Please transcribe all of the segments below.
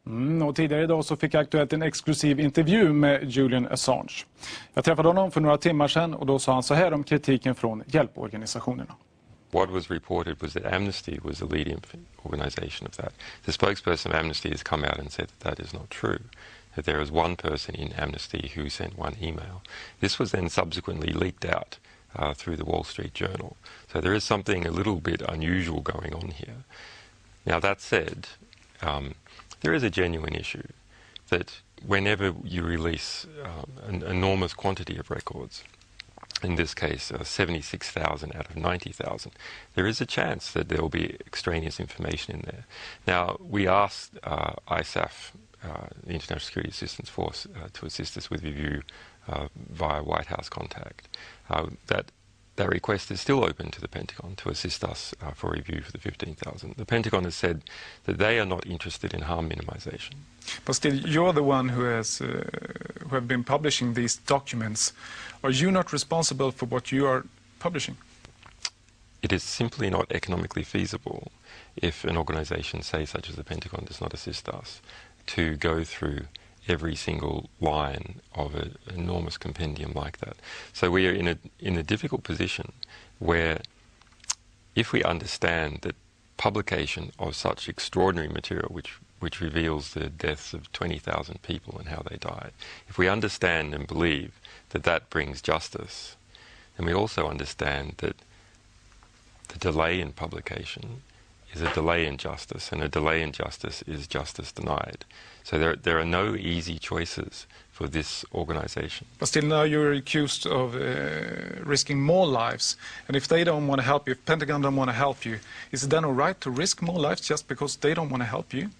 Och tidigare idag så fick Aktuellt en exklusiv intervju med Julian Assange. Jag träffade honom för några timmar sedan och då sa han så här om kritiken från hjälporganisationerna. What was reported was that Amnesty was the leading organisation of that. The spokesperson of Amnesty has come out and said that that is not true, that there was one person in Amnesty who sent one email. This was then subsequently leaked out through the Wall Street Journal. So there is something a little bit unusual going on here. Now that said, there is a genuine issue that whenever you release an enormous quantity of records, in this case 76,000 out of 90,000, there is a chance that there will be extraneous information in there. Now, we asked ISAF, the International Security Assistance Force, to assist us with review via White House contact. That request is still open to the Pentagon to assist us for review for the 15,000. The Pentagon has said that they are not interested in harm minimization. But still, you're the one who have been publishing these documents. Are you not responsible for what you are publishing? It is simply not economically feasible if an organization, say such as the Pentagon, does not assist us to go through every single line of an enormous compendium like that. So we are in a difficult position where if we understand that publication of such extraordinary material which reveals the deaths of 20,000 people and how they died, if we understand and believe that that brings justice, then we also understand that the delay in publication is a delay in justice, and a delay in justice is justice denied. So there are no easy choices for this organization. But still now you're accused of risking more lives, and if they don't want to help you, if Pentagon don't want to help you, is it then all right to risk more lives just because they don't want to help you?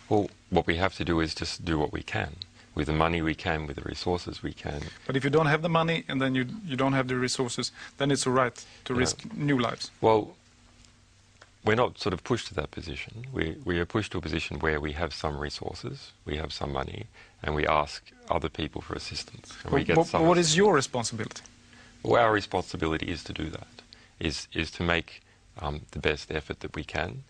Well, what we have to do is just do what we can. With the money we can, with the resources we can. But if you don't have the money and then you don't have the resources, then it's all right to risk new lives. Well, we're not sort of pushed to that position. We are pushed to a position where we have some resources, we have some money, and we ask other people for assistance. And we get some what is your responsibility? Well, our responsibility is to do that, is to make the best effort that we can,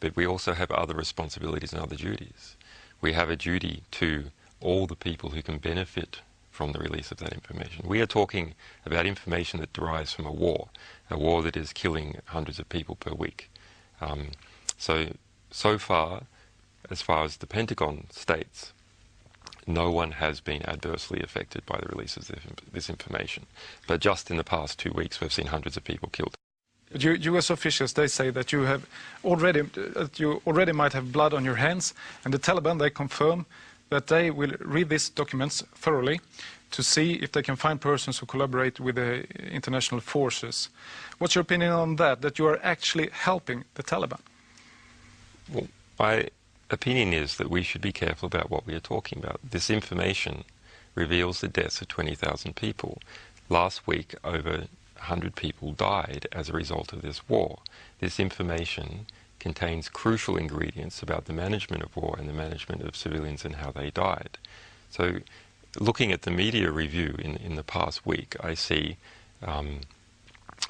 but we also have other responsibilities and other duties. We have a duty to all the people who can benefit from the release of that information. We are talking about information that derives from a war that is killing hundreds of people per week. So far as the Pentagon states, no one has been adversely affected by the release of this information. But just in the past 2 weeks, we've seen hundreds of people killed. But US officials, they say that you already might have blood on your hands, and the Taliban, they confirm that they will read these documents thoroughly to see if they can find persons who collaborate with the international forces. What's your opinion on that you are actually helping the Taliban? Well, my opinion is that we should be careful about what we are talking about. This information reveals the deaths of 20,000 people. Last week, over 100 people died as a result of this war. This information contains crucial ingredients about the management of war and the management of civilians and how they died. So looking at the media review in the past week, I see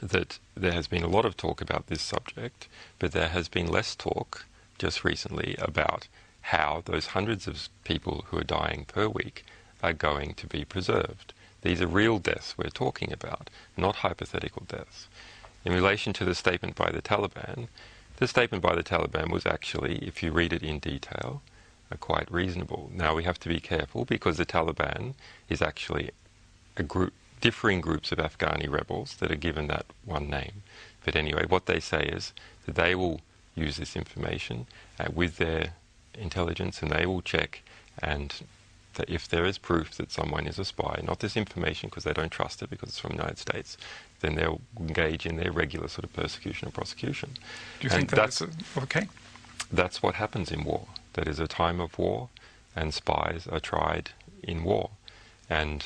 that there has been a lot of talk about this subject, but there has been less talk just recently about how those hundreds of people who are dying per week are going to be preserved. These are real deaths we're talking about, not hypothetical deaths. In relation to the statement by the Taliban was actually, if you read it in detail, quite reasonable. Now we have to be careful because the Taliban is actually differing groups of Afghani rebels that are given that one name. But anyway, what they say is that they will use this information with their intelligence, and they will check, and that if there is proof that someone is a spy, not this information because they don't trust it because it's from the United States, then they'll engage in their regular sort of persecution or prosecution. Do you think that's okay? That's what happens in war. That is a time of war, and spies are tried in war. And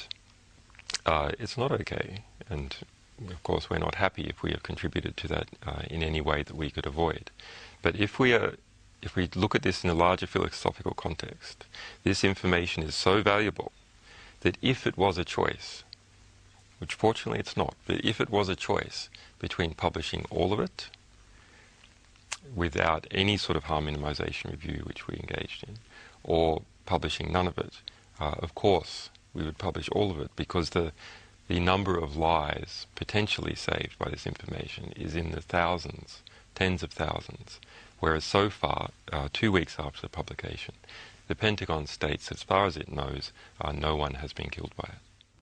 it's not okay. And of course, we're not happy if we have contributed to that in any way that we could avoid. But if we look at this in a larger philosophical context, this information is so valuable that if it was a choice, which fortunately it's not, but if it was a choice between publishing all of it without any sort of harm minimisation review which we engaged in, or publishing none of it, of course we would publish all of it, because the number of lives potentially saved by this information is in the thousands, tens of thousands, whereas so far, 2 weeks after the publication, the Pentagon states, as far as it knows, no one has been killed by it.